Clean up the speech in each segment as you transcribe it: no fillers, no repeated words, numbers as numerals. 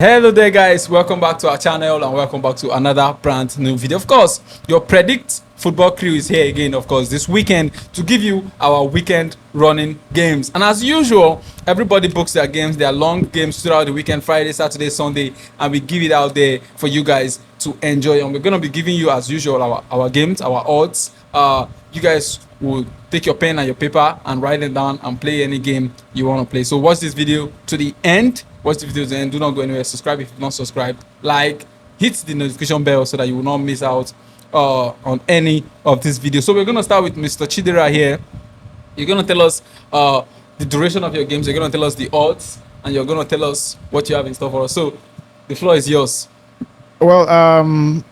Hello there guys, welcome back to our channel and welcome back to another brand new video. Of course, your Predict Football crew is here again, of course, this weekend to give you our weekend running games. And as usual, everybody books their games, their long games throughout the weekend, Friday, Saturday, Sunday, and we give it out there for you guys to enjoy. And we're going to be giving you, as usual, our games, our odds. You guys will take your pen and your paper and write it down and play any game you want to play. So watch this video to the end. Watch the video to the end. Do not go anywhere. Subscribe if you're not subscribed. Like, hit the notification bell so that you will not miss out on any of this video. So we're going to start with Mr. Chidra here. You're going to tell us the duration of your games. You're going to tell us the odds, and you're going to tell us what you have in store for us. So the floor is yours. Well,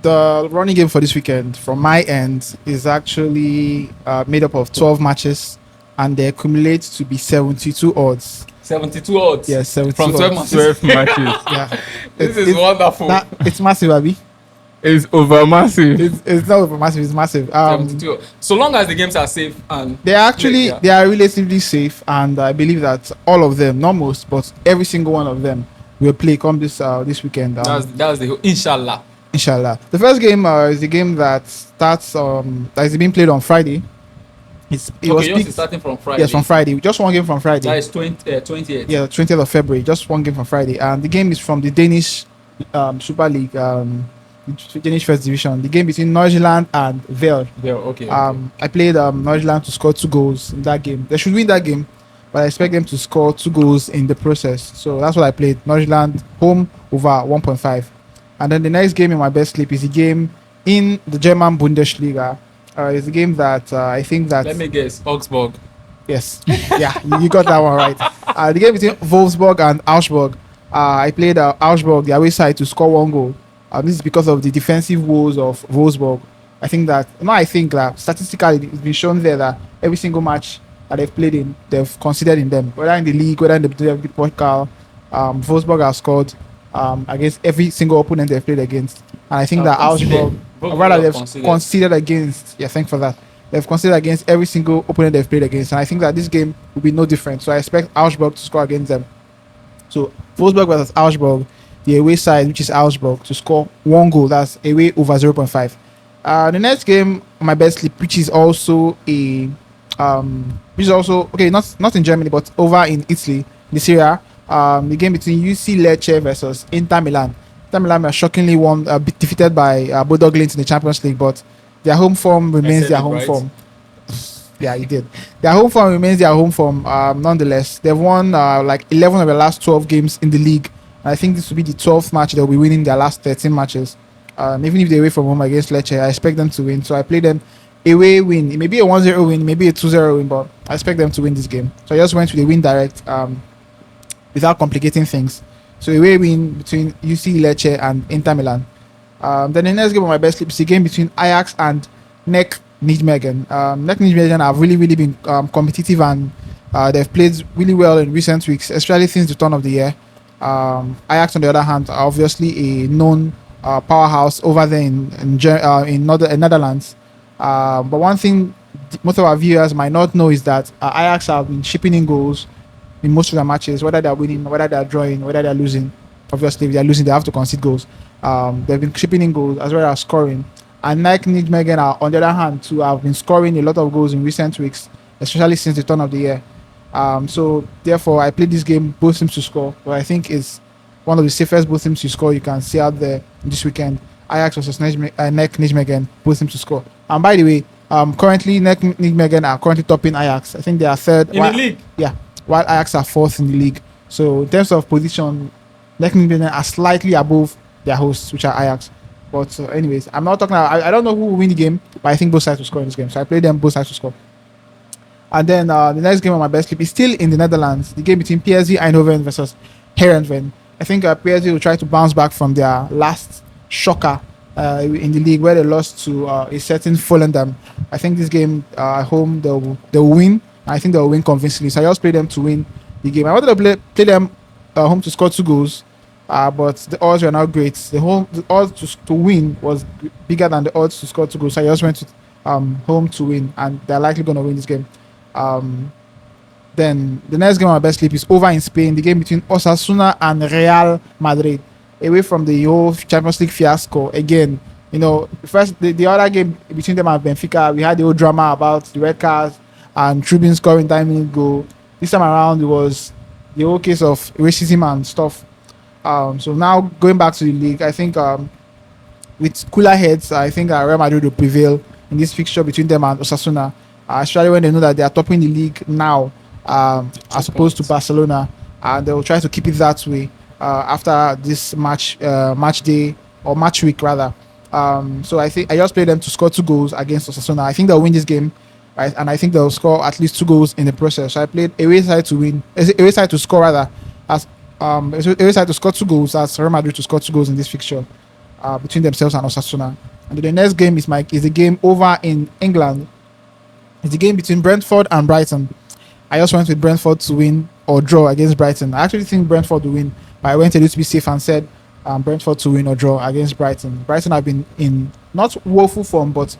the running game for this weekend from my end is actually made up of 12 matches, and they accumulate to be 72 odds. 72 odds? Yes, 72 from 12 odds. 12 matches. Yeah. This is wonderful. It's massive, Abby. It's over massive. It's not over massive, it's massive. 72. So long as the games are safe and They are relatively safe, and I believe that all of them, not most, but every single one of them will play come this weekend. That's the inshallah. Inshallah. The first game is the game that starts that is being played on Friday. Yours is starting from Friday. Yes, from Friday. Just one game from Friday. That is 28th. Yeah, 20th of February. Just one game from Friday. And the game is from the Danish Super League, Danish First Division. The game between Norgeland and Vale. Okay. I played Norgeland to score 2 goals in that game. They should win that game, but I expect them to score 2 goals in the process. So that's what I played. Norgeland home over 1.5. And then the next game in my best sleep is a game in the German Bundesliga. It's a game that I think that... Let me guess. Augsburg. Yes. Yeah, you got that one right. The game between Wolfsburg and Augsburg. I played Augsburg, the away side, to score 1 goal. This is because of the defensive woes of Wolfsburg. I think that statistically it's been shown there that every single match that they've played in, they've considered in them. Whether in the league, whether in the Portugal, Wolfsburg has scored against every single opponent they've played against. And I think that Augsburg, rather they've considered against, yeah, thank for that. They've considered against every single opponent they've played against. And I think that this game will be no different. So I expect Augsburg to score against them. So Wolfsburg versus Augsburg, the away side, which is Augsburg, to score 1 goal. That's away over 0.5. The next game on my best sleep, which is also okay, not in Germany, but over in Italy, the Serie A. The game between UC Lecce versus Inter Milan. Inter Milan were shockingly defeated by Bodo Glimt in the Champions League, but their home form remains their home form. Yeah, you did. Their home form remains their home form. Nonetheless, they've won like 11 of the last 12 games in the league. And I think this will be the 12th match they'll be winning their last 13 matches. Even if they're away from home against Lecce, I expect them to win. So I play them away win. It may be a 1-0 win, maybe a 2-0 win, but I expect them to win this game. So I just went with the win direct without complicating things. So away win between UC Lecce and Inter Milan. Then the next game on my best sleep is a game between Ajax and NEC Nijmegen. NEC Nijmegen have really been competitive, and they've played really well in recent weeks, especially since the turn of the year. Ajax, on the other hand, are obviously a known powerhouse over there in Netherlands. But one thing most of our viewers might not know is that Ajax have been shipping in goals in most of their matches, whether they're winning, whether they're drawing, whether they're losing. Obviously, if they're losing, they have to concede goals. They've been shipping in goals as well as scoring. And NEC Nijmegen, on the other hand, too, have been scoring a lot of goals in recent weeks, especially since the turn of the year. So therefore, I played this game, both teams to score, but I think it's one of the safest both teams to score you can see out there this weekend. Ajax versus NEC Nijmegen, both teams to score. And by the way, currently NEC Nijmegen are currently topping Ajax. I think they are third in the league. Yeah, while Ajax are fourth in the league. So in terms of position, NEC Nijmegen are slightly above their hosts, which are Ajax. But anyways, I'm not talking about, I don't know who will win the game, but I think both sides will score in this game. So I played them both sides to score. And then the next game on my best sleep is still in the Netherlands. The game between PSV Eindhoven versus Heerenveen. I think PSV will try to bounce back from their last shocker in the league, where they lost to a certain Volendam. I think this game at home they'll win. I think they'll win convincingly. So I just played them to win the game. I wanted to play them home to score 2 goals, but the odds were not great. The odds to win was bigger than the odds to score 2 goals. So I just went to home to win, and they're likely going to win this game. Then the next game on my best sleep is over in Spain. The game between Osasuna and Real Madrid. Away from the whole Champions League fiasco again. The other game between them and Benfica, we had the whole drama about the red cards and Trubin scoring 9-minute goal. This time around, it was the whole case of racism and stuff. So now going back to the league, I think with cooler heads, I think Real Madrid will prevail in this fixture between them and Osasuna, especially when they know that they are topping the league now, as opposed to Barcelona, and they will try to keep it that way after this match day or match week rather. So I think I just played them to score 2 goals against Osasuna. I think they'll win this game, right? And I think they'll score at least 2 goals in the process. So I played away side to win, away side to score rather, as away side to score 2 goals, as Real Madrid to score 2 goals in this fixture between themselves and Osasuna. And the next game is the game over in England. It's the game between Brentford and Brighton. I just went with Brentford to win or draw against Brighton. I actually think Brentford will win, but I went a little to be safe and said Brentford to win or draw against Brighton. Brighton have been in not woeful form, but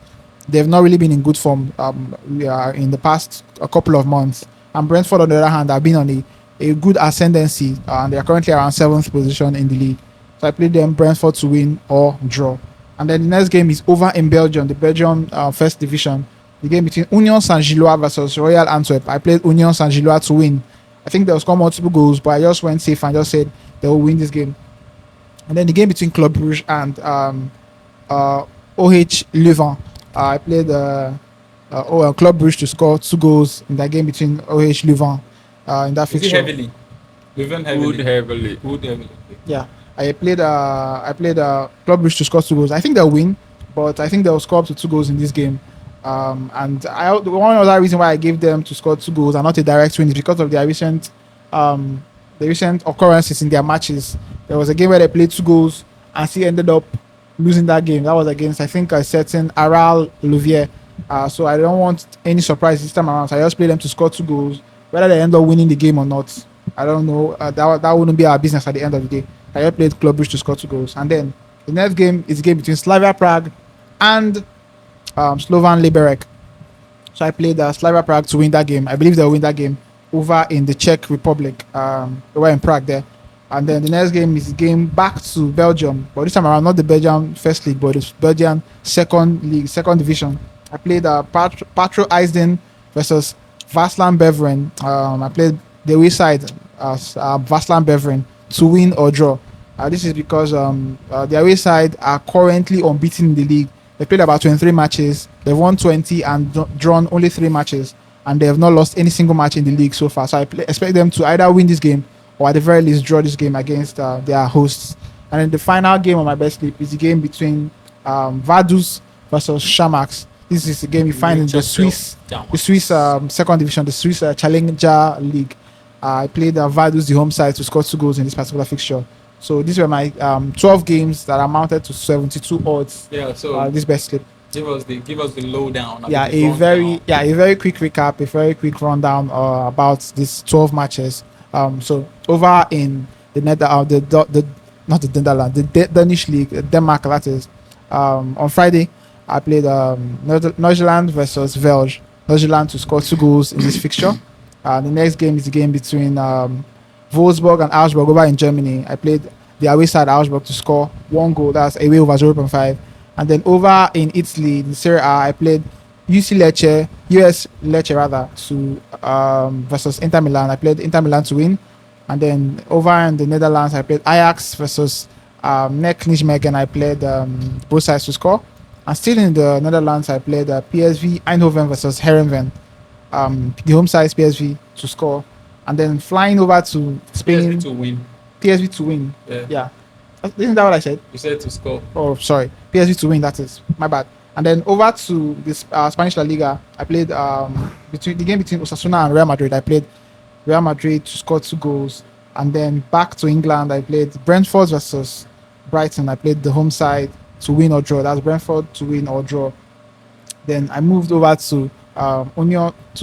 they've not really been in good form in the past a couple of months. And Brentford, on the other hand, have been on a good ascendancy, and they are currently around 7th position in the league. So I played them Brentford to win or draw. And then the next game is over in Belgium, the Belgian first division. The game between Union Saint-Gilloise versus Royal Antwerp. I played Union Saint-Gilloise to win. I think they'll score multiple goals, but I just went safe and just said they will win this game. And then the game between Club Brugge and OH Leuven. I played Club Brugge to score 2 goals in that game between OH Leuven in that fixture. Heavily? Leuven heavily. Wood heavily. Yeah. I played Club Brugge to score 2 goals. I think they'll win, but I think they'll score up to 2 goals in this game. And one other reason why I gave them to score 2 goals and not a direct win is because of their recent occurrences in their matches. There was a game where they played 2 goals and still ended up losing that game. That was against, I think, a certain Aral Louvier. So I don't want any surprise this time around. So I just played them to score 2 goals. Whether they end up winning the game or not, I don't know. That wouldn't be our business at the end of the day. I just played Club Brugge to score 2 goals. And then the next game is a game between Slavia Prague and Slovan Liberec. So I played Slavia Prague to win that game. I believe they'll win that game over in the Czech Republic. They were in Prague there. And then the next game is a game back to Belgium, but this time around not the Belgian first league, but the Belgian second division. I played Patro Eisden versus Vasslan Beveren. I played the away side as Vasslan Beveren to win or draw. This is because the away side are currently unbeaten in the league. They played about 23 matches. They've won 20 and drawn only 3 matches, and they have not lost any single match in the league so far. So I expect them to either win this game or at the very least draw this game against their hosts. And then the final game on my best sleep is the game between Vaduz versus Shamax. This is the game you find in the Swiss second division, the Swiss Challenger League. I played Vaduz, the home side, to score 2 goals in this particular fixture. So these were my 12 games that amounted to 72 odds. Yeah. So this best slip. Give us the lowdown. A very quick recap, a very quick rundown about these 12 matches. So over in the Netherlands, the Danish league, Denmark, that is. On Friday, I played Neuseeland versus Velge. Neuseeland to score 2 goals in this fixture. The next game is the game between Wolfsburg and Augsburg over in Germany. I played the away side Augsburg to score 1 goal. That's away over 0.5. And then over in Italy, in Serie A, I played US Lecce rather, to versus Inter Milan. I played Inter Milan to win. And then over in the Netherlands, I played Ajax versus NEC Nijmegen. I played both sides to score. And still in the Netherlands, I played PSV Eindhoven versus Heerenveen. The home side is PSV to score. And then flying over to Spain. PSV to win. Yeah. Isn't that what I said? You said to score. Oh, sorry. PSV to win, that is. My bad. And then over to this Spanish La Liga, I played between Osasuna and Real Madrid. I played Real Madrid to score 2 goals. And then back to England, I played Brentford versus Brighton. I played the home side to win or draw. That's Brentford to win or draw. Then I moved over to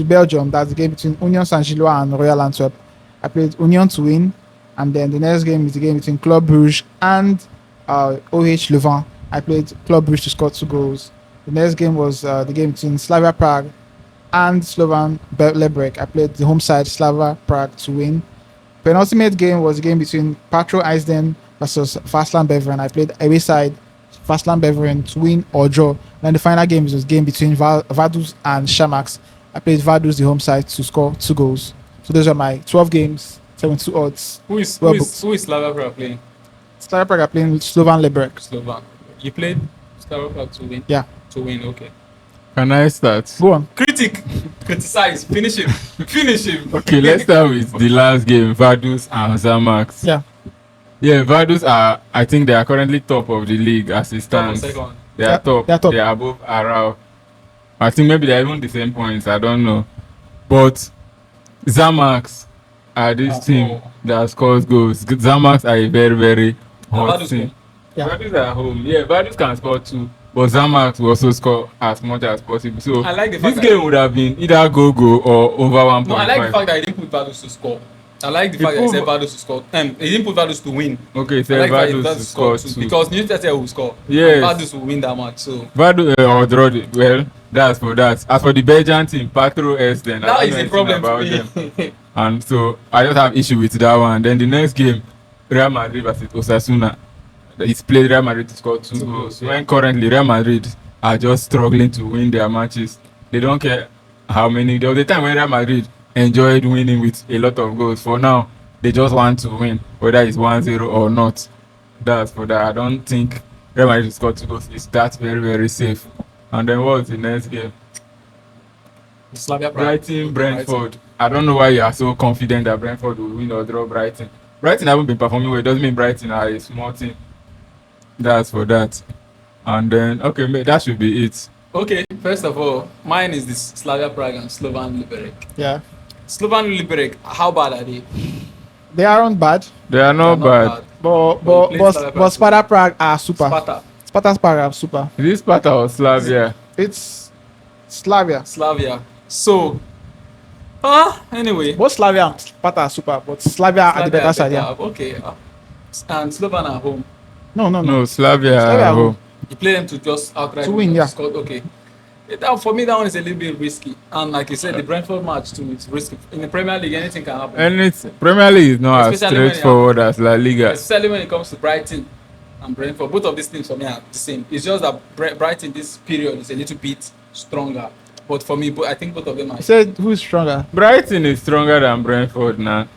Belgium. That's the game between Union Saint-Gilloise and Royal Antwerp. I played Union to win. And then the next game is the game between Club Brugge and OH Leuven. I played Club Brugge to score 2 goals. The next game was the game between Slavia Prague and Slovan Liberec. I played the home side Slava Prague to win. Penultimate game was a game between Patro Eisden versus Fastland Beveren. I played away side Fastland Beveren to win or draw. Then the final game was a game between Vaduz and Shamax. I played Vaduz the home side to score 2 goals. So those are my 12 games, 72 odds. Who is Slava Prague playing? Slava Prague are playing with Slovan Liberec. Slovan. You played Slava Prague to win? Yeah. To win, okay. Can I start? Go on. Criticize, finish him. Finish him. Okay, let's start with the last game, Vaduz and Zamax. Yeah. Yeah, Vaduz are, I think they are currently top of the league as it Top or stands. second? They are top. They are top. They are above Arau. I think maybe they're even the same points. I don't know. But Zamax are this team that scores goals. Zamax are a very, very hot Vaduz team. win. Yeah. Vaduz are home. Yeah, Vaduz can score 2. But Zamax will also score as much as possible. So I like the this fact game would have been either go or over 1.5. No, I like the fact that he didn't put Vaduz to score. I like the fact that he said Vaduz to score. He didn't put Vaduz to win. Okay, I so like Vaduz that to score 2. because New Tete will score. Yes. And Vaduz will win that match. So Vaduz or draw. Well, that's for that. As for the Belgian team, Patro S, then I that don't is know a anything problem about to them. me. And so I just have issue with that one. Then the next game, Real Madrid versus Osasuna. It's played Real Madrid to score 2 goals. Yeah. When currently Real Madrid are just struggling to win their matches. They don't care how many. There was a time when Real Madrid enjoyed winning with a lot of goals. For now, they just want to win, whether it's 1-0 or not. That's for that. I don't think Real Madrid to score 2 goals is that very, very safe. And then what's the next game? Slavia Prague. Brighton, Brentford. I don't know why you are so confident that Brentford will win or draw Brighton. Brighton haven't been performing well. It doesn't mean Brighton are a small team. That's for that. And then, okay, that should be it. Okay, first of all, mine is this Slavia Prague and Slovan Liberec. Yeah. Slovan Liberec, how bad are they? They aren't bad. They are not bad. But Sparta Prague are super. Sparta. Sparta's Prague are super. Is this Sparta or Slavia? It's Slavia. Slavia. So, anyway. Both Slavia and Sparta are super, but Slavia are the better side. Yeah. Okay. And Slovan are home. No, Slavia Slavia are are home. You play them to just outright To win, yeah. score. Okay. For me, that one is a little bit risky. And like you said, the Brentford match too is risky. In the Premier League, anything can happen. And it's Premier League is not as Especially when you straightforward as La Liga. Especially when it comes to Brighton and Brentford. Both of these teams for me are the same. It's just that Brighton this period is a little bit stronger. But for me, I think both of them are. You said who's stronger? Brighton is stronger than Brentford now.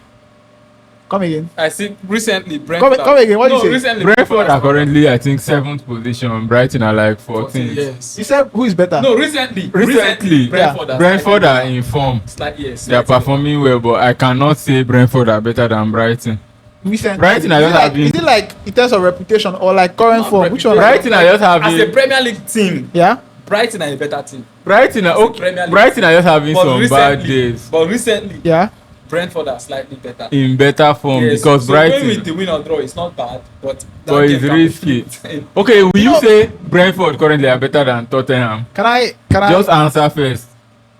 Come again. I see recently Brentford. Come again. What do you say? Recently, Brentford are currently, I think, 7th position. Brighton are like 14th. Yes. You said who is better? No, recently, Brentford are in form. Yes. They are performing well, but I cannot say Brentford are better than Brighton. Recently. Brighton are Is it just like, having. is it like in terms of reputation or like current No, form? Which one? reputation. Brighton are just As a having. Premier League team, Yeah. Brighton are a better team. Brighton are as a okay. Premier League Brighton are just having But some bad days But recently, Yeah. Brentford are slightly better. in better form Yes, because so going with Brighton. the win or draw is not bad, but that But game it's can be risky. flipped. Okay, will you No. say Brentford currently are better than Tottenham? Can I? Just answer first.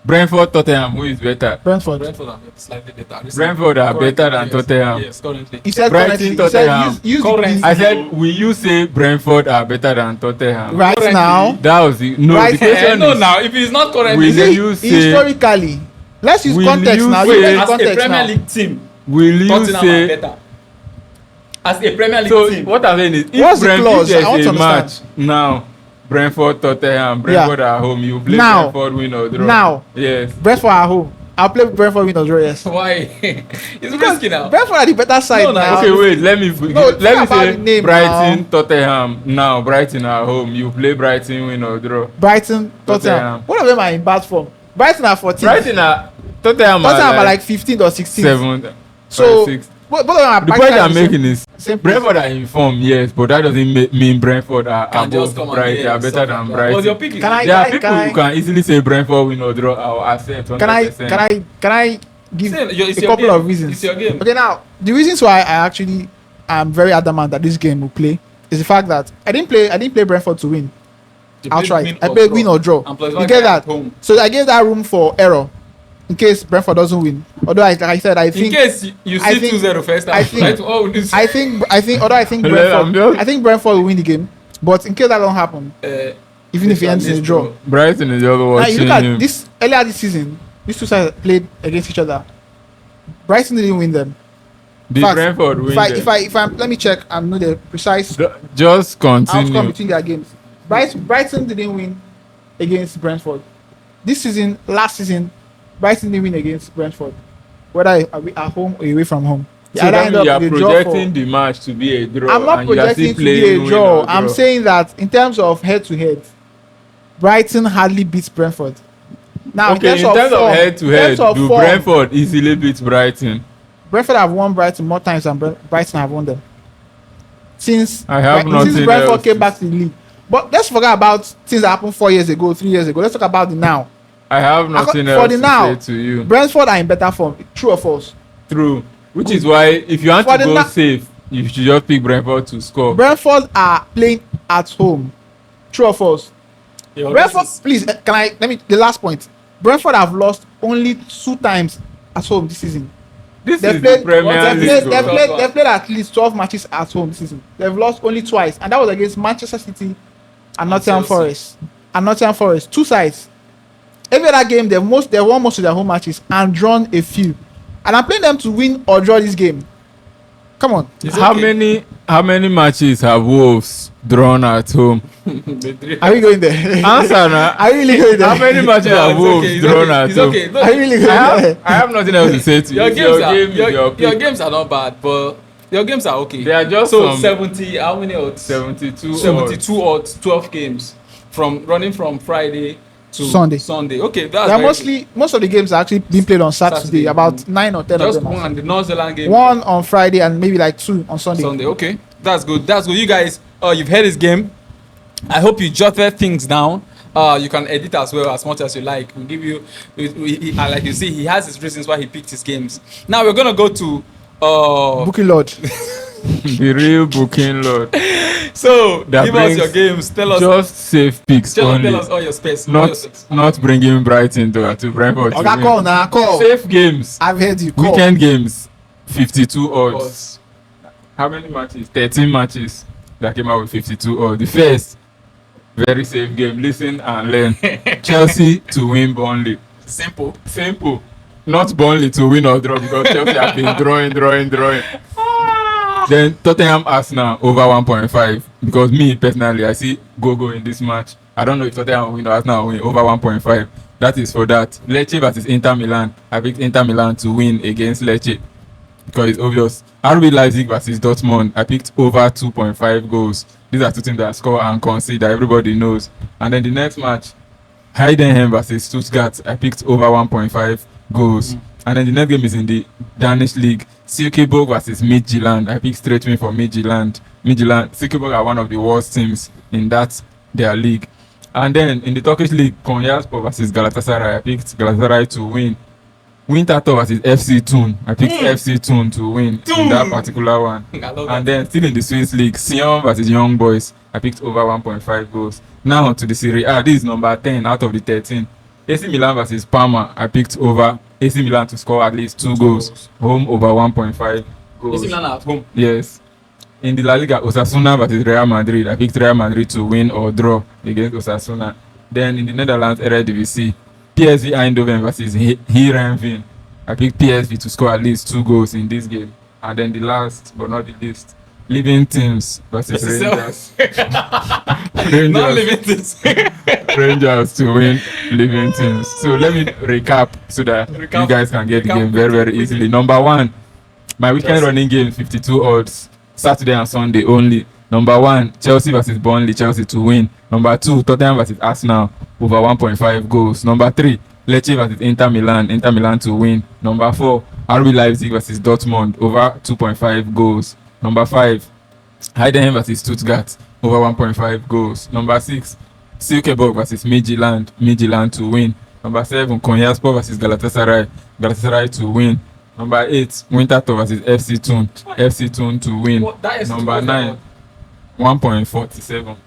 Brentford, Tottenham, who is better? Brentford. Brentford are slightly better. Brentford are Currently, better than yes. Tottenham. Yes, currently. You said Brighton, currently. You said Tottenham. use Current. I said, will you say Brentford are better than Tottenham? right Currently. now. That was the no. Right The question No, is, now if it's not currently, Will Is it you say- historically? Let's use Will context you now. say- Use as a context Premier now. League team, will you Tottenham are say? better. As a Premier League So team, what I'm saying is, What's the if clause? I want there's to a match understand. now, Brentford, Tottenham, Brentford are home. You play Now. Brentford, win or draw. Now. Yes. Brentford are home. I'll play Brentford win or draw. Yes. why? It's risky now. Brentford are the better side No, no, now. Okay, wait. Let me think let me about say the name Brighton, Tottenham. Now Brighton are home. You play Brighton, win or draw. Brighton, Tottenham. Tottenham. One of them are in bad form. Brighton are 14. Brighton are Tottenham Tottenham are are like 15 or 16. 7th. So or 6th. both of them are The point practically I'm the same- making is same place. Brentford are in form, yes, but that doesn't mean Brentford are Can just above come and Brighton. They are better stuff than like that. Brighton. But your pick is Can I- There are people can who can easily say Brentford win or draw or accept. Can I 100%. give It's a your couple game. of reasons? It's your game. Okay, now the reasons why I actually am very adamant that this game will play is the fact that I didn't play Brentford to win You play outright. win I or played draw. win or draw. And plus You one get guy at that? home. So I gave that room for error in case Brentford doesn't win. Although like I said, I In think case you I see think- 2-0 first time, I think- right? Oh, this. although I think I'm Brentford just- I think Brentford will win the game. But in case that don't happen, even if it ends in a draw. Brighton is just Now watching you look at him. this earlier this season, these two sides played against each other. Brighton didn't win them. Did fact, Brentford win them? If I let me check and know the precise Just outcome continue. between their games. Brighton didn't win against Brentford. This season, last season, Brighton didn't win against Brentford. Whether at home or away from home. They So either that end means you up are in a draw projecting the match to be a draw. I'm not and you are projecting still to be playing a win draw. or I'm saying that in terms of head to head, Brighton hardly beats Brentford. Now, Okay, in terms of head to head, do Brentford easily beat Brighton? Brentford have won Brighton more times than Brighton have won them. Since nothing Brentford else came to back to the league. But let's forget about things that happened 4 years ago, 3 years ago. Let's talk about the now. I have nothing For else the to now, say to you. Brentford are in better form. True or false? True. Which is why if you want For to the go safe, you should just pick Brentford to score. Brentford are playing at home. True or false? Brentford, please, the last point. Brentford have lost only 2 times at home this season. This They've is played, the Premier League. they've played at least 12 matches at home this season. They've lost only twice, and that was against Manchester City and Nottingham Forest. 2 sides. Every other game, they've won most of their home matches and drawn a few. And I'm playing them to win or draw this game. Come on. How many matches have Wolves drawn at home? Are we going there? Answer now. Are you really going there? How many matches have Wolves drawn at home? Are you really going there? I have nothing else to say to you. Your games are not bad, but your games are okay. They are just so 70. How many odds? 72 odds. 12 games from running from Friday to Sunday. Okay, that's most of the games are actually being played on Saturday. About 9 or 10 just of them. One, the North Zealand game. 1 on Friday and maybe like 2 on Sunday. Okay, that's good. You guys, you've heard his game. I hope you jotted things down. You can edit as well as much as you like. We'll give you, like you see, he has his reasons why he picked his games. Now we're gonna go to Bookie Lord. The real Bookie Lord. So give us your games. Tell us. Just safe picks only. Tell us all your space. Not bringing Brighton to Brentford. Call. Safe games. I've heard you. Call. Weekend games. 52 odds. How many matches? 13 matches that came out with 52 odds. The first very safe game. Listen and learn. Chelsea to win Burnley. Simple. Not Burnley to win or draw because Chelsea have been drawing. Then Tottenham Arsenal over 1.5 because me personally I see go in this match. I don't know if Tottenham will win or Arsenal will win over 1.5. That is for that. Lecce versus Inter Milan. I picked Inter Milan to win against Lecce because it's obvious. RB Leipzig versus Dortmund. I picked over 2.5 goals. These are 2 teams that score and concede that everybody knows. And then the next match, Heidenheim versus Stuttgart. I picked over 1.5 goals. And then the next game is in the Danish league. Silkeborg versus Midtjylland. I picked straight win for Midtjylland. Silkeborg are one of the worst teams in their league. And then in the Turkish league, Konyaspor versus Galatasaray. I picked Galatasaray to win. Winterthur versus FC Thun. I picked FC Thun to win in that particular one. And then still in the Swiss league, Sion versus Young Boys. I picked over 1.5 goals. Now to the Serie A. This is number 10 out of the 13. AC Milan versus Parma. I picked over AC Milan to score at least 2 goals. Home over 1.5 goals. AC Milan at home. Yes. In the La Liga, Osasuna versus Real Madrid. I picked Real Madrid to win or draw against Osasuna. Then in the Netherlands, Eredivisie, PSV Eindhoven versus Heerenveen. I picked PSV to score at least 2 goals in this game. And then the last but not the least, Living Teams versus Rangers. Not Living Teams. Rangers to win Living Teams. So let me recap so that you guys can get the game very, very easily. Number 1, my weekend running game, 52 odds. Saturday and Sunday only. Number 1, Chelsea versus Burnley, Chelsea to win. Number 2, Tottenham versus Arsenal, over 1.5 goals. Number 3, Lecce versus Inter Milan to win. Number 4, RB Leipzig versus Dortmund, over 2.5 goals. Number 5, Heidenheim versus Stuttgart, over 1.5 goals. Number 6, Silkeborg versus Midtjylland to win. Number 7, Konyaspor versus Galatasaray to win. Number 8, Winterthur versus FC Thun to win. Number 9, 1.47.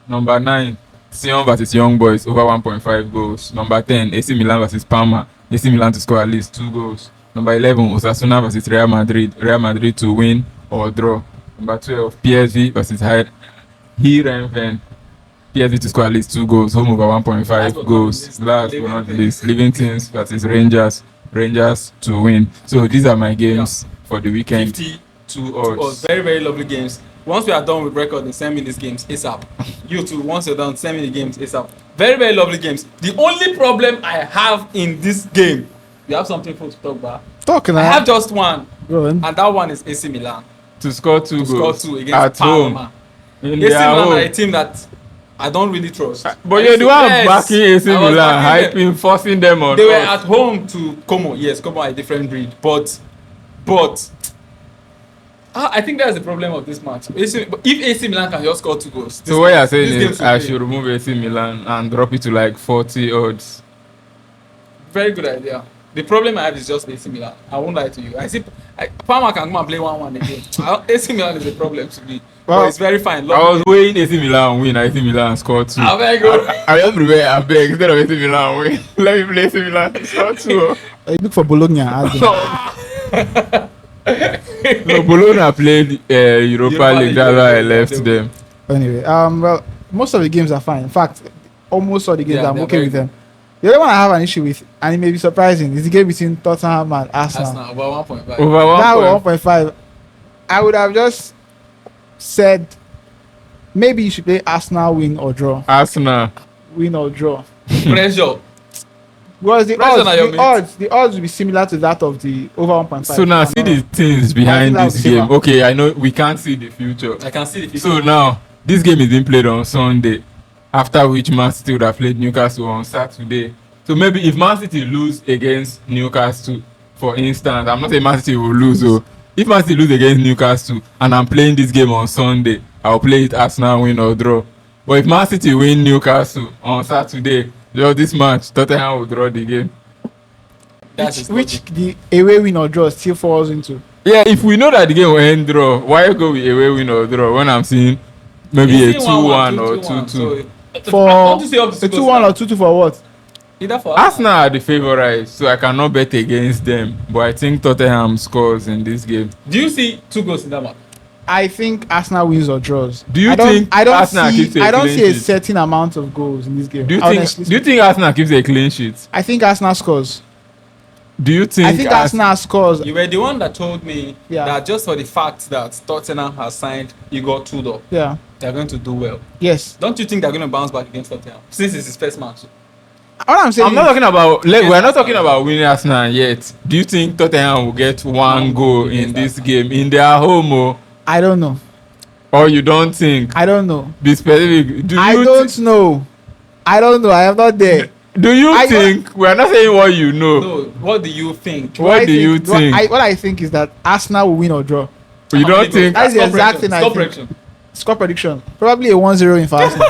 Number 9, Sion versus Young Boys, over 1.5 goals. Number 10, AC Milan versus Parma, AC Milan to score at least 2 goals. Number 11, Osasuna versus Real Madrid to win or draw. Number 12, PSV versus Heerenveen PSV to score at least 2 goals, home over 1.5 goals. Last but not least, Living Things versus Rangers to win. So these are my games for the weekend. 52 odds. Very, very lovely games. Once we are done with recording, send me these games ASAP. You too, once you're done, send me the games ASAP. Very, very lovely games. The only problem I have in this game, you have something for to talk about? I have just one, and that one is AC Milan. To score 2 goals. Score 2 against at Parma. Home. AC Milan are a team that I don't really trust. But you're the one backing AC Milan, hyping, forcing them on. They were at home to Como. Yes, Como are a different breed. But I think that's the problem of this match. If AC Milan can just score 2 goals. So what you're saying is I should remove AC Milan and drop it to like 40 odds. Very good idea. The problem I have is just AC Milan. I won't lie to you. I see Parma can come and play 1-1 again. AC Milan is a problem to me. Well, but it's very fine. I was weighing AC Milan win. AC Milan score 2. I just prepare. I beg instead of AC Milan win. Let me play AC Milan score 2. I look for Bologna. No, Bologna played Europa League. That's why I left them. Anyway, well, most of the games are fine. In fact, almost all the games I'm okay with them. The other one I have an issue with, and it may be surprising, is the game between Tottenham and Arsenal. Over 1.5. Over 1.5. I would have just said maybe you should play Arsenal win or draw. Arsenal win or draw. Pressure. Because the odds will be similar to that of the over 1.5. So now see the things behind this game. Okay, I know we can't see the future. I can see the future. So now this game is being played on Sunday, after which Man City would have played Newcastle on Saturday. So maybe if Man City lose against Newcastle, for instance, I'm not saying Man City will lose. So if Man City lose against Newcastle and I'm playing this game on Sunday, I'll play it Arsenal win or draw. But if Man City win Newcastle on Saturday, this match, Tottenham will draw the game. Which the away win or draw still falls into. Yeah, if we know that the game will end draw, why go with away win or draw when I'm seeing maybe a 2-1 or 2-2? For a 2-1 or 2-2 for what? Either for Arsenal are the favourites, so I cannot bet against them. But I think Tottenham scores in this game. Do you see 2 goals in that match? I think Arsenal wins or draws. Do you think Arsenal keeps a clean sheet? I don't see a certain amount of goals in this game. Do you think Arsenal keeps a clean sheet? I think Arsenal scores. Do you think? I think Arsenal scores. You were the one that told me that just for the fact that Tottenham has signed Igor Tudor, they're going to do well. Yes. Don't you think they're going to bounce back against Tottenham since it's his first match? All I'm saying I'm not talking about. We're not talking about winning Arsenal yet. Do you think Tottenham will get 1 goal in this game in their home? I don't know. Or you don't think? I don't know. Be specific. I don't know. I don't know. I am not there. Do you think? We are not saying what you know. No. What do you think? What do you think? What I think is that Arsenal will win or draw. You don't think? That's the exact thing I think. Score prediction. Probably a 1-0 in for Arsenal.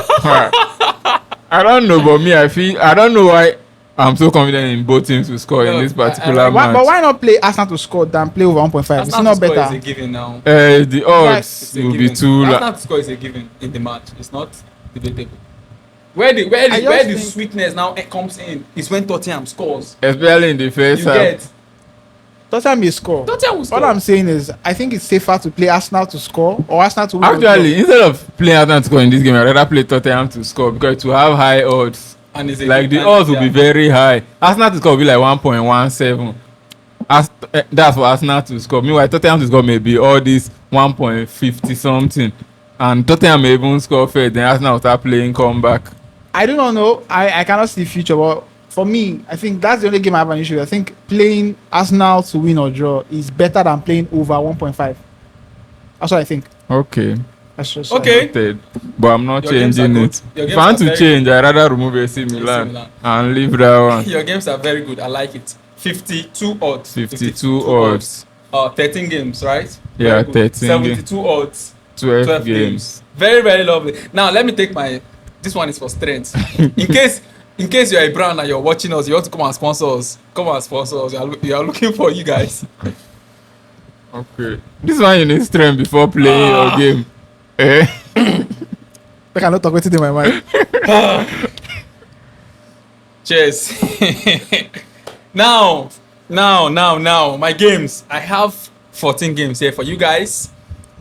I don't know, but me, I don't know why I'm so confident in both teams to score in this particular match. But why not play Arsenal to score than play over 1.5? It's not better. Is a given now. The odds will be too low. Arsenal to score is a given in the match. It's not debatable. Where the sweetness now comes in is when Tottenham scores. Especially in the first half. Tottenham may score. Tottenham will score. All I'm saying is, I think it's safer to play Arsenal to score or Arsenal to win. Actually, instead of playing Arsenal to score in this game, I'd rather play Tottenham to score because to have high odds. And like the odds will be very high. Arsenal to score will be like 1.17. That's for Arsenal to score. Meanwhile, Tottenham to score may be all this 1.50 something. And Tottenham may even score first, then Arsenal will start playing comeback. I do not know. I cannot see the future, but for me, I think that's the only game I have an issue with. I think playing Arsenal to win or draw is better than playing over 1.5. That's what I think. Okay. That's just okay. But I'm not changing it. If I want to change, I'd rather remove AC Milan and leave that one. Your games are very good. I like it. 52 odds. 52 odds. 13 games, right? Yeah, 13. 72 odds. 12 games. Very, very lovely. Now, let me take this one is for strength. In case you're a brand and you're watching us, you want to come and sponsor us. We are looking for you guys. Okay. This one you need strength before playing your game. I cannot talk with it in my mind. Cheers. Now, my games. I have 14 games here for you guys.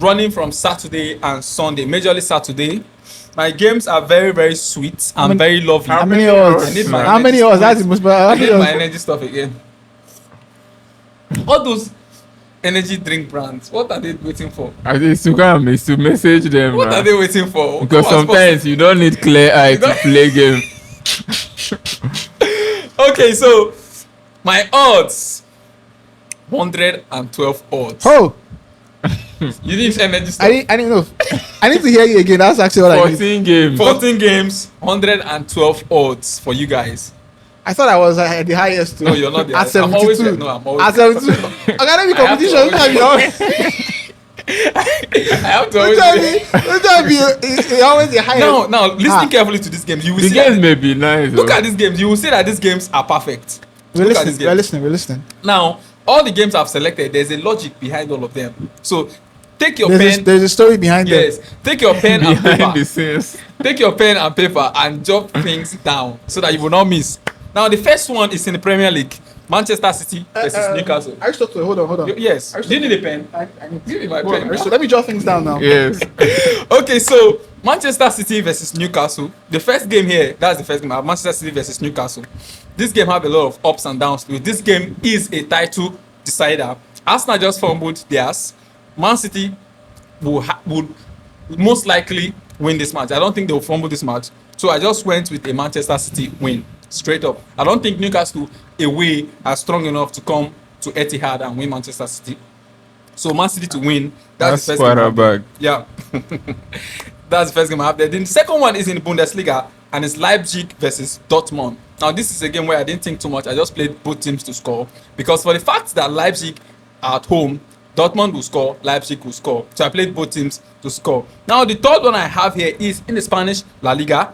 running from Saturday and Sunday, majorly Saturday. My games are very, very sweet and very lovely. How many I odds? need my How many energy odds? That's the stuff. most. How I many need my odds? energy stuff again. All those energy drink brands, what are they waiting for? I think Instagram is to message them, What are man. they waiting for? Because Come on, sometimes you don't need clear eye to play game. Okay, so my odds 112 odds. Oh, You need energy stuff. I didn't know. I need to hear you again. That's actually what I need. 14 games. 14 games, 112 odds for you guys. I thought I was at the highest too. No, you're not the At highest. I'm always 72. there. No, I'm always At 72. Okay, let me I have to competition. always- Don't I have to always tell me. Don't tell me. It's always the highest. Now listen Ah. carefully to these games. You will The see games that, may be nice. look though. at these games. You will see that these games are perfect. We're Look at listening. these We're games. listening. We're listening. Now, all the games I've selected, there's a logic behind all of them. So take your There's pen. there's a story behind it. Yes, take your pen and behind paper. the scenes. Take your pen and paper and jot things down so that you will not miss. Now, the first one is in the Premier League. Manchester City versus Newcastle. Aristotle, hold on. Yes. Do you need a pen? I need Give me my hold on, pen. Aristotle, let me jot things down now. Yes. Okay, so Manchester City versus Newcastle. The first game here, that's the first game. I have Manchester City versus Newcastle. This game have a lot of ups and downs to it. This game is a title decider. Arsenal just fumbled theirs. Man City would most likely win this match. I don't think they'll fumble this match. So I just went with a Manchester City win. Straight up. I don't think Newcastle away are strong enough to come to Etihad and win Manchester City. So Man City to win. That's the first game I have there. bag. Yeah. That's the first game I have there. Then the second one is in the Bundesliga and it's Leipzig versus Dortmund. Now this is a game where I didn't think too much. I just played both teams to score. Because for the fact that Leipzig are at home, Dortmund will score, Leipzig will score. So I played both teams to score. Now the third one I have here is in the Spanish La Liga.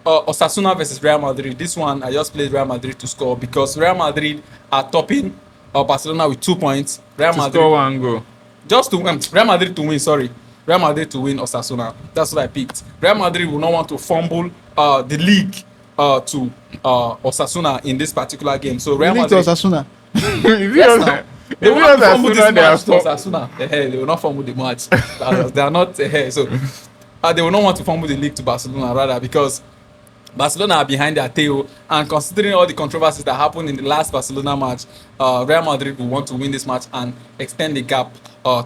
Osasuna versus Real Madrid. This one I just played Real Madrid to score because Real Madrid are topping Barcelona with 2 points. Real To Madrid score one goal. just to Real Madrid to win. Sorry, Real Madrid to win Osasuna. That's what I picked. Real Madrid will not want to fumble the league to Osasuna in this particular game. So Real Link to Madrid. Osasuna. Yes, now. They will not fumble this Osasuna, they are match to top. Osasuna. They will not fumble the match. They are not so. They will not want to fumble the league to Barcelona rather because Barcelona are behind their tail, and considering all the controversies that happened in the last Barcelona match, Real Madrid will want to win this match and extend the gap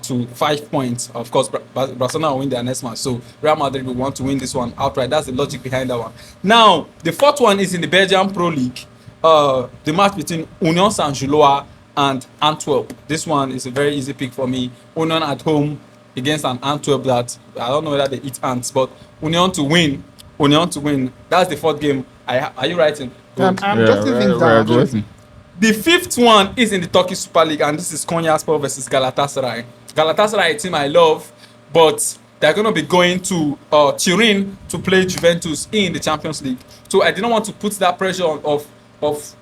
to 5 points. Of course, Barcelona will win their next match, so Real Madrid will want to win this one outright. That's the logic behind that one. Now, the fourth one is in the Belgian Pro League, the match between Union Saint-Gilloise and Antwerp. This one is a very easy pick for me. Union at home against an Antwerp that I don't know whether they eat ants, but Union to win. That's the fourth game. Are you writing? Good. I'm jotting things down. Justin. The fifth one is in the Turkish Super League, and this is Konyaspor versus Galatasaray. Galatasaray, a team I love, but they're going to be going to Turin to play Juventus in the Champions League. So I didn't want to put that pressure of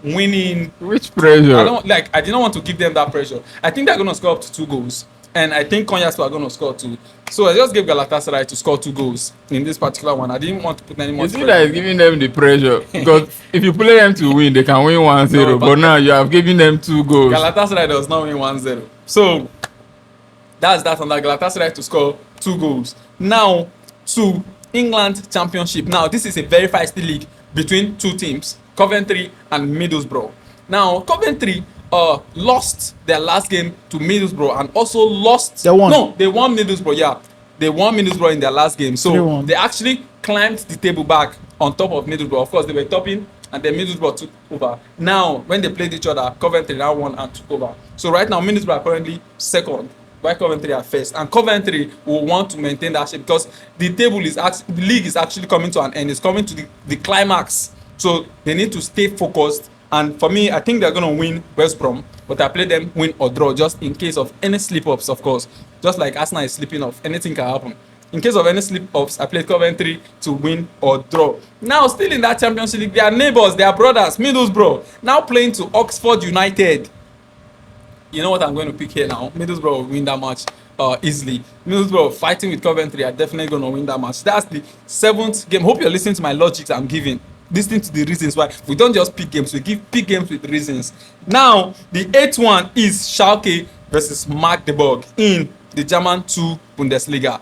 winning. Which pressure? I didn't want to give them that pressure. I think they're going to score up to 2 goals. And I think Konyaspor are going to score 2. So I just gave Galatasaray to score 2 goals in this particular one. I didn't want to put any more You see pressure. that is giving them the pressure because if you play them to win, they can win 1-0. No, but now you have given them 2 goals. Galatasaray does not win 1-0. So that's that on that. Galatasaray to score 2 goals. Now to England Championship. Now this is a very feisty league between 2 teams, Coventry and Middlesbrough. Now Coventry lost their last game to Middlesbrough and also lost. They won. No, they won Middlesbrough. Yeah, they won Middlesbrough in their last game. So 3-1. they actually climbed the table back on top of Middlesbrough. Of course, they were topping, and then Middlesbrough took over. Now, when they played each other, Coventry now won and took over. So right now, Middlesbrough are currently second, while Coventry are first, and Coventry will want to maintain that shape because the league is actually coming to an end. It's coming to the climax. So they need to stay focused. And for me, I think they're going to win West Brom, but I play them win or draw just in case of any slip-ups, of course. Just like Arsenal is slipping off, anything can happen. In case of any slip-ups, I play Coventry to win or draw. Now, still in that Championship League, they are neighbors, they are brothers, Middlesbrough, now playing to Oxford United. You know what I'm going to pick here now? Middlesbrough will win that match easily. Middlesbrough fighting with Coventry are definitely going to win that match. That's the 7th game. Hope you're listening to my logics I'm giving. Listening to the reasons why. We don't just pick games, we pick games with reasons. Now, the 8th one is Schalke versus Magdeburg in the German 2 Bundesliga.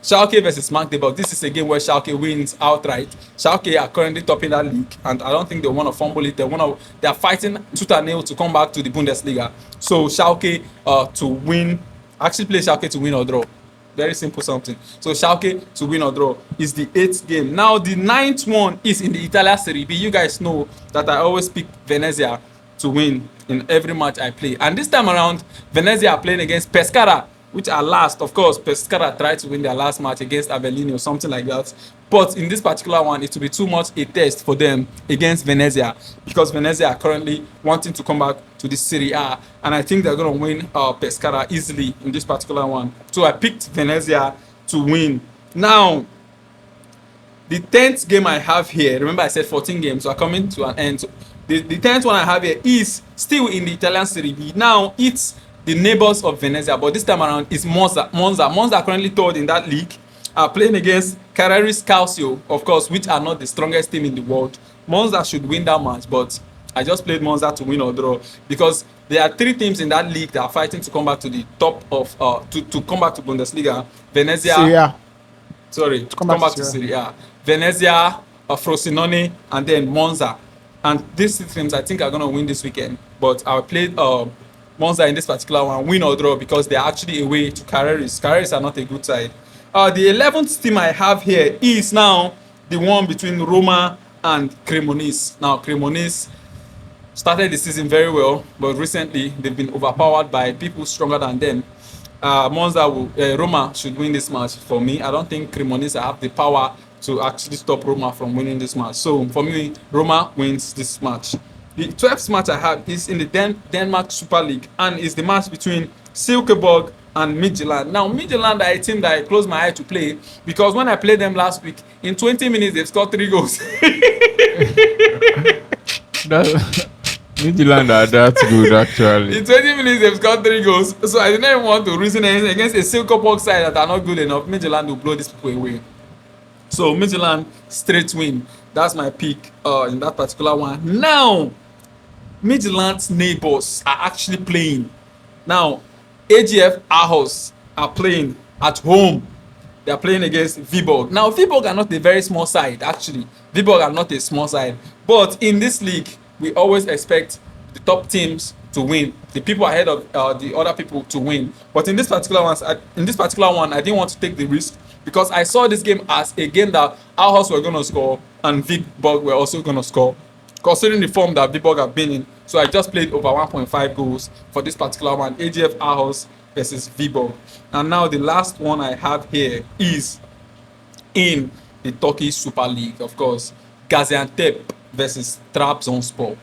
Schalke versus Magdeburg. This is a game where Schalke wins outright. Schalke are currently topping that league, and I don't think they want to fumble it. They are fighting tooth and nail to come back to the Bundesliga. So Schalke to win, actually play Schalke to win or draw. Very simple something. So Schalke to win or draw is the 8th game. Now the 9th one is in the Italian Serie B. You guys know that I always pick Venezia to win in every match I play. And this time around, Venezia are playing against Pescara, which are last. Of course, Pescara tried to win their last match against Avellino or something like that. But in this particular one, it will be too much a test for them against Venezia, because Venezia are currently wanting to come back to the Serie A, and I think they're going to win Pescara easily in this particular one. So I picked Venezia to win. Now, the 10th game I have here, remember I said 14 games, so are coming to an end. So the 10th one I have here is still in the Italian Serie B. Now, it's the neighbors of Venezia, but this time around it's Monza. Monza are currently third in that league, are playing against Carreri's Calcio, of course, which are not the strongest team in the world. Monza should win that match, but I just played Monza to win or draw, because there are 3 teams in that league that are fighting to come back to the top of to come back to Bundesliga. Venezia, Syria. sorry, to come back to Serie A. Venezia, Frosinone, and then Monza. And these 3 teams I think are going to win this weekend, but I played Monza in this particular one, win or draw, because they are actually away to Carreris. Carreris are not a good side. The 11th team I have here is now the one between Roma and Cremonese. Now, Cremonese started the season very well, but recently they've been overpowered by people stronger than them. Roma should win this match for me. I don't think Cremonese have the power to actually stop Roma from winning this match. So for me, Roma wins this match. The 12th match I have is in the Denmark Super League, and is the match between Silkeborg and Midtjylland. Now, Midtjylland are a team that I close my eye to play, because when I played them last week, in 20 minutes they've scored 3 goals. Midtjylland are that good, actually. In 20 minutes they've scored 3 goals. So I didn't even want to reason anything against a Silkeborg side that are not good enough. Midtjylland will blow these people away. So Midtjylland straight win. That's my pick in that particular one. Now, Midtjylland's neighbors are actually playing. Now, AGF Aarhus are playing at home. They are playing against Viborg. Now, Viborg are not a very small side, actually. Viborg are not a small side. But in this league, we always expect the top teams to win, the people ahead of the other people to win. But in this particular one, I didn't want to take the risk, because I saw this game as a game that Aarhus were going to score and Viborg were also going to score, considering the form that Viborg have been in. So I just played over 1.5 goals for this particular one, AGF Aarhus versus Viborg. And now the last one I have here is in the Turkish Super League, of course, Gaziantep versus Trabzonspor.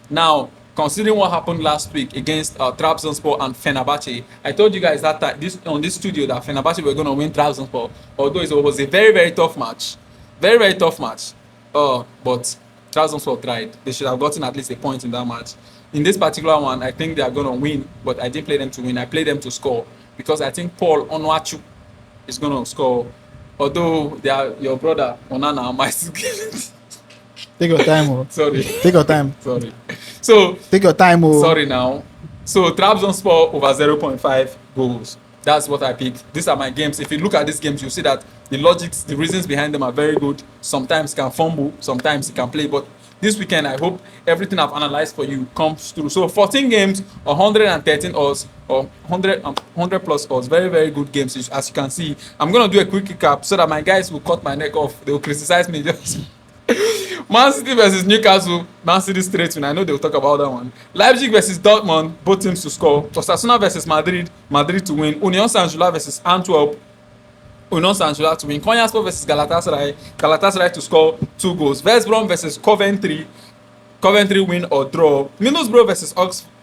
Now, considering what happened last week against Trabzonspor and Fenerbahce, I told you guys that on this studio that Fenerbahce were going to win Trabzonspor, although it was a very, very tough match. Very, very tough match. But Trabzonspor tried. They should have gotten at least a point in that match. In this particular one, I think they are going to win, but I didn't play them to win. I played them to score, because I think Paul Onuachu is going to score. Although they are your brother, Onana, might still get it. Take your time, oh. Sorry. Take your time. Sorry. So, Take your time, oh. sorry now. So, Trabzonspor over 0.5 goals. That's what I picked. These are my games. If you look at these games, you see that the logics, the reasons behind them are very good. Sometimes can fumble, sometimes he can play. But this weekend, I hope everything I've analyzed for you comes through. So 14 games, 113 odds, or 100 plus odds. Very, very good games, as you can see. I'm going to do a quick recap so that my guys will cut my neck off. They will criticize me. Man City versus Newcastle, Man City straight win. I know they'll talk about that one. Leipzig versus Dortmund, both teams to score. Osasuna versus Madrid, Madrid to win. Union Saint-Gilloise versus Antwerp, Union Saint-Gilloise to win. Konyaspor versus Galatasaray, Galatasaray to score 2 goals. West Brom versus Coventry, Coventry win or draw. Middlesbrough versus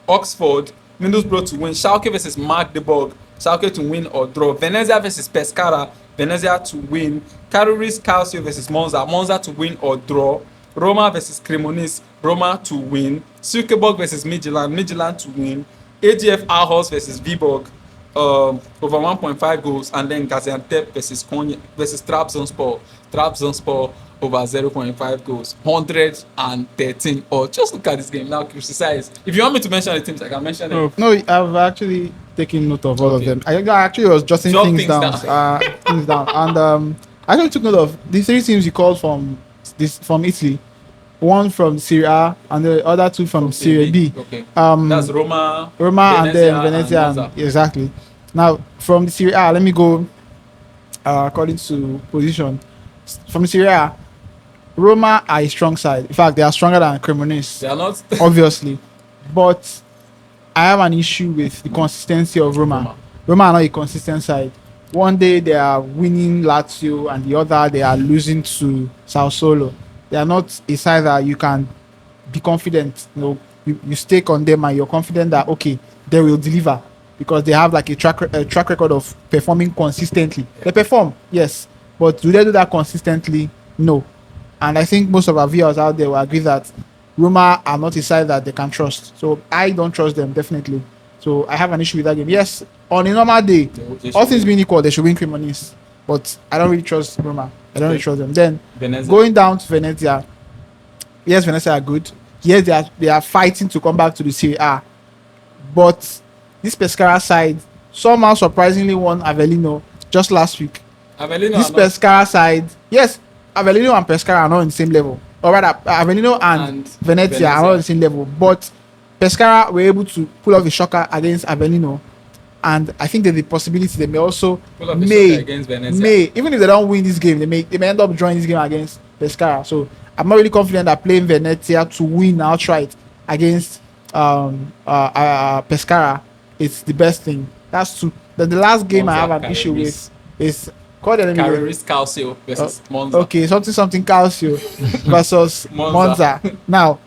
Oxford, Middlesbrough to win. Schalke versus Magdeburg, Schalke to win or draw. Venezia versus Pescara, Venezia to win. Carreri's Calcio versus Monza, Monza to win or draw. Roma versus Cremonese, Roma to win. Silkeborg versus Midtjylland, Midtjylland to win. AGF Aarhus versus Viborg, over 1.5 goals. And then Gaziantep versus Trabzonspor, Trabzonspor over 0.5 goals, 113. Or just look at this game now, criticize. If you want me to mention the teams, I can mention them. No, I've actually taking note of all of Okay. them. I actually was jotting Jot things things down. down. Things down. And I actually took note of the 3 teams you called from Italy. One from Serie A and the other 2 from Serie B. Okay. Um, That's Roma, and then Venezia. and Monza. Exactly. Now, from the Serie A, let me go according to position. From the Serie A, Roma are a strong side. In fact, they are stronger than Cremonese, They are not. obviously. But I have an issue with the consistency of Roma. Roma are not a consistent side. One day they are winning Lazio, and the other they are losing to Sassuolo. They are not a side that you can be confident. You stake on them and you're confident that okay, they will deliver because they have like a track record of performing consistently. They perform, yes, but do they do that consistently? No. And I think most of our viewers out there will agree that Roma are not a side that they can trust. So I don't trust them, definitely. So I have an issue with that game. Yes, on a normal day, They all should things win. being equal, they should win Cremonese. But I don't really trust Roma. I don't really trust them. Then Venezia. going down to Venezia, yes, Venezia are good. Yes, they are fighting to come back to the Serie A. But this Pescara side somehow surprisingly won Avellino just last week. Avellino This are not- Pescara side, yes, Avellino and Pescara are not on the same level. Or rather, Avellino and Venezia are not on the same level. But Pescara were able to pull off a shocker against Avellino. And I think there's the possibility they may also pull up a shot against Venezia. even if they don't win this game, they may end up drawing this game against Pescara. So I'm not really confident that playing Venezia to win outright against Pescara is the best thing. That's two. Then the last game Monza, I have an issue with is called the Carreris Calcio versus Monza. Okay, something Calcio versus Monza. Monza. Now,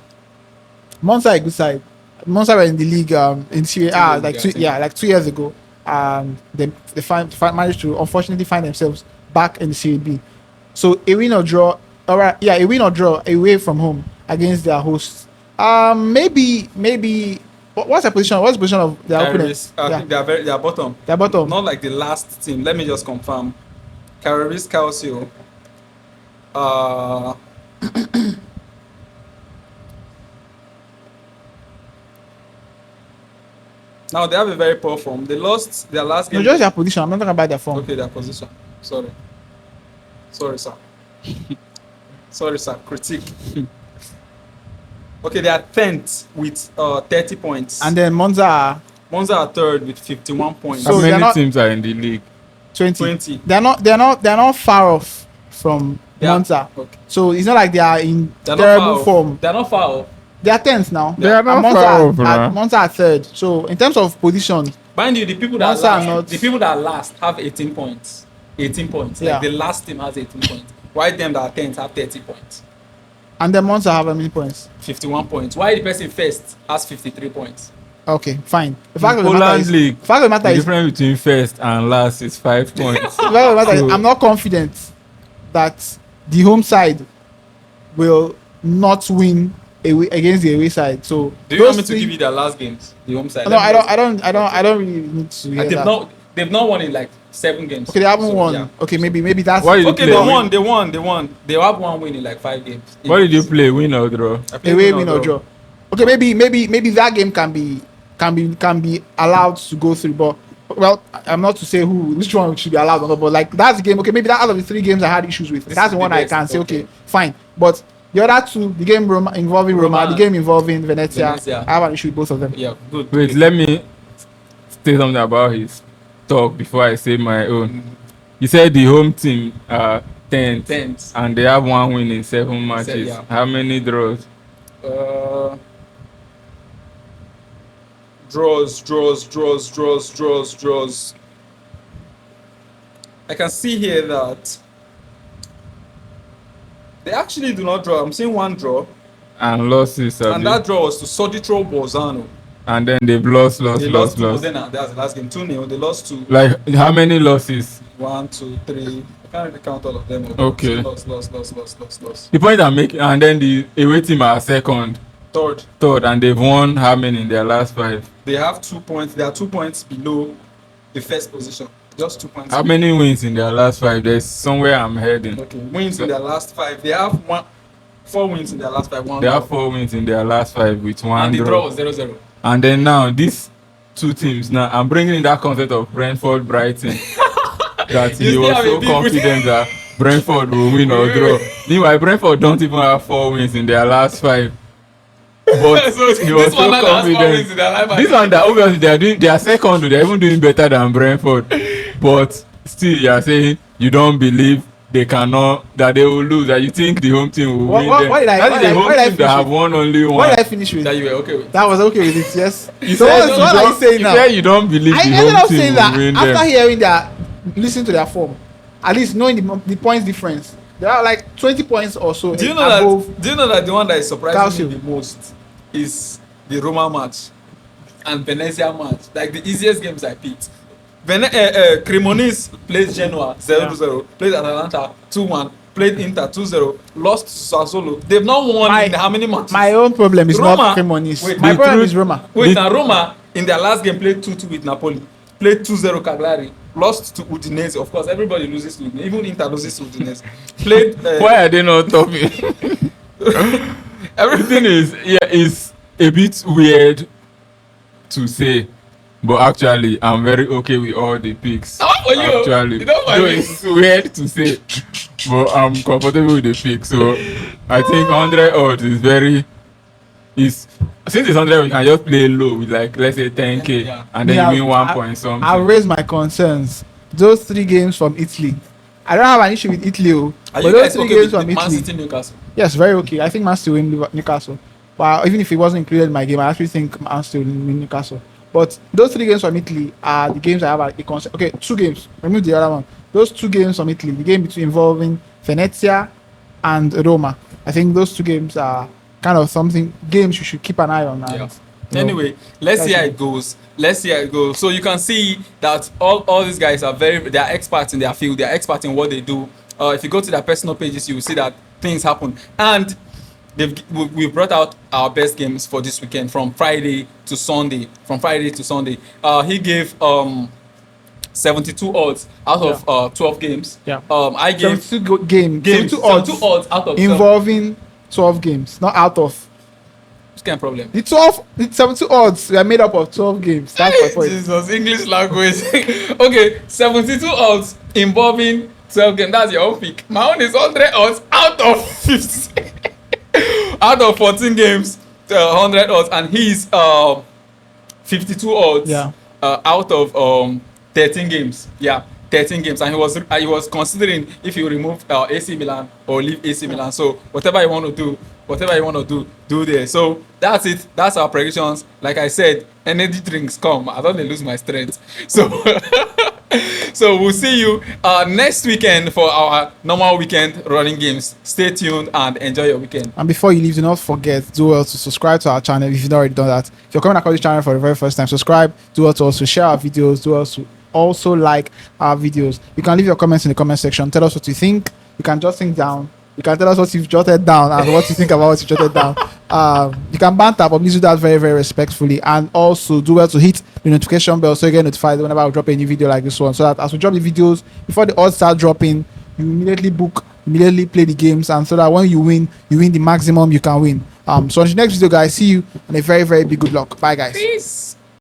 Monza a good side. Monza were in the league in Serie A like 2 years ago, and they managed to unfortunately find themselves back in the Serie B. So a win or draw, a win or draw away from home against their hosts. Maybe. What's the position? What's the position of their opponents? I think they are bottom. They're bottom. Not like the last team. Let me just confirm. Carreris Calcio. Now they have a very poor form. They lost their last No, game. just their position. I'm not talking about their form. Okay, their position. Sorry, sir. Sorry, sir. Critique. Okay, they are 10th with 30 points. And then Monza are Monza are third with 51 points. So How they're many not- teams are in the league? 20. They're not far off from Yeah. Monza. Okay. So it's not like they are in They're not terrible far off. form. They're not far off. They are 10th now. They are not And Monza far off, are- nah. Monza are third. So in terms of position, Mind you, the people that Monza are last, not- the people that last have 18 points. 18 points. Yeah. Like the last team has 18 points. Why them that are 10th have 30 points? and then Monza have how many points? 51 points. Why the person first has 53 points? Okay, fine. The fact of the Poland matter is, League. the fact of the matter The is, difference between first and last is 5 points. the fact of the matter is, So- I'm not confident that the home side will not win against the away side. So Do you want me those to three- give you their last games? The home side. No, I don't really need to hear They've that. not won in like 7 games. Okay, they haven't So, won. yeah. Okay, maybe that's Why you Okay, play? they won. They have one win in like 5 games. What did you play? Win or draw? I played away win or draw. Okay, maybe that game can be allowed to go through. But well, I'm not to say which one should be allowed or not. But like that's the game. Okay, maybe that out of the 3 games I had issues with, This that's is the the one I best, can say okay. okay, fine. But the other 2, the game involving Roma, the game involving Venezia, Venezia. I have an issue with both of them. Yeah, good. Wait, let me say something about his talk before I say my own. You said the home team are 10th 10th. and they have 1 win in 7 matches. yeah. How many draws? Draws. I can see here that they actually do not draw. I'm seeing 1 draw, And losses. and that draw was to Soditro Bolzano. And then they've lost. They lost to Modena. That's the last game. 2-0. They lost to Like, how many losses? 1, 2, 3. I can't really count all of them. Okay. Lost. The point I'm making, and then the away team are second, Third. and they've won how many in their last 5? They have 2 points. They are 2 points below the first position. Just 2 points. How many wins in their last 5? There's somewhere I'm heading. Okay. Wins in their last 5. They have 4 wins in their last 5. They have 4 wins in their last 5 with 1 And the draw. draw was 0-0. And then now these two teams now. I'm bringing in that concept of Brentford Brighton. That You he still was have a so beef with- confident that Brentford will win or draw. Meanwhile, Brentford don't even have 4 wins in their last 5. But So he was this so one has 4 wins confident. in their life. This one that obviously they are doing, they are second, they're even doing better than Brentford. But still, you are saying you don't believe they cannot, that they will lose, that you think the home team will win them. Why did I- That why is did I- the home why did I team that finish have it? won only one. What did I finish with? that you were okay with. That was okay with it, yes. You So said what are you saying now? You said you don't believe I the ended home up team saying will that win after them. hearing listening to their form, at least knowing the points difference, there are like 20 points or so Do you know above. that? Do you know that the one that is surprising me Calcio. the most is the Roma match and Venezia match? Like the easiest games I picked. Cremonese played Genoa 0-0, played Atalanta 2-1, played Inter 2-0, lost to Sassuolo. They've not won in how many matches? My own problem is Roma- not Cremonese. Wait, My the problem truth- is Roma. Wait, now Roma in their last game played 2-2 with Napoli, played 2-0 Cagliari, lost to Udinese. Of course, everybody loses to Udinese. Even Inter loses to Udinese. Played. Why are they not talking? Everything is a bit weird to say, but actually I'm very okay with all the picks. How for you? Actually, You don't mind though me? it's weird to say, but I'm comfortable with the pick. So I think 100 odds is very. Is since it's 100, we can just play low with like let's say 10k, Yeah. and then Me, you win I'll- 1 point something. I'll raise my concerns. Those 3 games from Italy. I don't have an issue with Italy, Are but you those guys 3 okay games with from Man Italy. City Newcastle? Yes, very okay. I think Man City win Newcastle. But even if it wasn't included in my game, I actually think Man City will win Newcastle. But those 3 games from Italy are the games I have a concern. Okay, 2 games. Remove the other one. Those 2 games from Italy, the game between involving Venezia and Roma. I think those 2 games are kind of games you should keep an eye on. And, Yeah. you know, Anyway, let's see how it goes. Let's see how it goes. So you can see that all these guys are they are experts in their field. They are experts in what they do. If you go to their personal pages, you will see that things happen. And we brought out our best games for this weekend from Friday to Sunday. He gave 72 odds out of 12 games. Yeah. I gave 72 games 72 odds 72 odds out of 12. involving 12 games, not out of. Which kind of problem? The 72 odds were made up of 12 games. That's my point. Jesus, English language. Okay, 72 odds involving 12 games. That's your own pick. My own is 100 odds out of 50. Out of 14 games, 100 odds, and he's 52 odds. Yeah. Out of 13 games. Yeah, 13 games, and he was considering if you remove AC Milan or leave AC Milan. So whatever you want to do, do there. So that's it. That's our predictions. Like I said, energy drinks come. I don't lose my strength. So so we'll see you next weekend for our normal weekend running games. Stay tuned and enjoy your weekend. And before you leave, do not forget, do well to subscribe to our channel if you've not already done that. If you're coming across this channel for the very first time, subscribe. Do well to also share our videos. Do well to also like our videos. You can leave your comments in the comment section. Tell us what you think. You can just think down. You can tell us what you've jotted down and what you think about what you jotted down. You can banter, but please do that very, very respectfully. And also do well to hit the notification bell so you get notified whenever I drop a new video like this one. So that as we drop the videos, before the odds start dropping, you immediately book, immediately play the games, and so that when you win the maximum you can win. So on the next video, guys, see you and a very, very big good luck. Bye, guys. Peace.